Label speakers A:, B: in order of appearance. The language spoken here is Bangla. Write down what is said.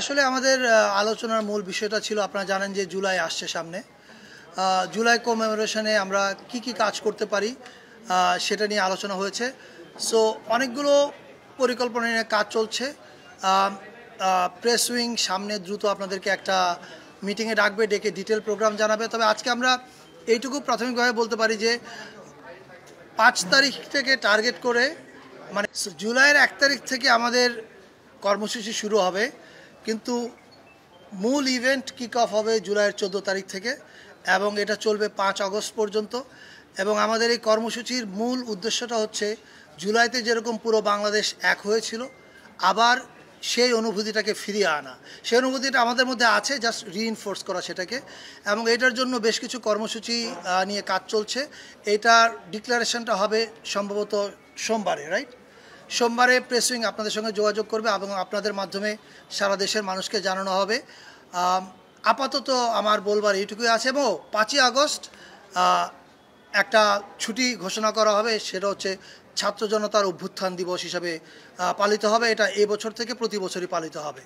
A: আসলে আমাদের আলোচনার মূল বিষয়টা ছিল, আপনারা জানেন যে জুলাই আসছে সামনে। জুলাই কমেমোরেশনে আমরা কি কাজ করতে পারি সেটা নিয়ে আলোচনা হয়েছে। সো অনেকগুলো পরিকল্পনা নিয়ে কাজ চলছে। প্রেস উইং সামনে দ্রুত আপনাদেরকে একটা মিটিংয়ে ডাকবে, ডেকে ডিটেল প্রোগ্রাম জানাবে। তবে আজকে আমরা এইটুকু প্রাথমিকভাবে বলতে পারি যে 5 তারিখ থেকে টার্গেট করে, মানে জুলাইয়ের 1 তারিখ থেকে আমাদের কর্মসূচি শুরু হবে, কিন্তু মূল ইভেন্ট কিক অফ হবে জুলাইয়ের 14 তারিখ থেকে এবং এটা চলবে 5 আগস্ট পর্যন্ত। এবং আমাদের এই কর্মসূচির মূল উদ্দেশ্যটা হচ্ছে জুলাইতে যেরকম পুরো বাংলাদেশ এক হয়েছিল, আবার সেই অনুভূতিটাকে ফিরিয়ে আনা। সেই অনুভূতিটা আমাদের মধ্যে আছে, জাস্ট রিইনফোর্স করা সেটাকে। এবং এটার জন্য বেশ কিছু কর্মসূচি নিয়ে কাজ চলছে। এটার ডিক্লারেশনটা হবে সম্ভবত সোমবারে, রাইট? সোমবারে প্রেস উইং আপনাদের সঙ্গে যোগাযোগ করবে এবং আপনাদের মাধ্যমে সারা দেশের মানুষকে জানানো হবে। আপাতত আমার বলবার এইটুকুই আছে। এবং 5ই আগস্ট একটা ছুটি ঘোষণা করা হবে, সেটা হচ্ছে ছাত্র জনতার অভ্যুত্থান দিবস হিসাবে পালিত হবে। এটা এই বছর থেকে প্রতি বছরই পালিত হবে।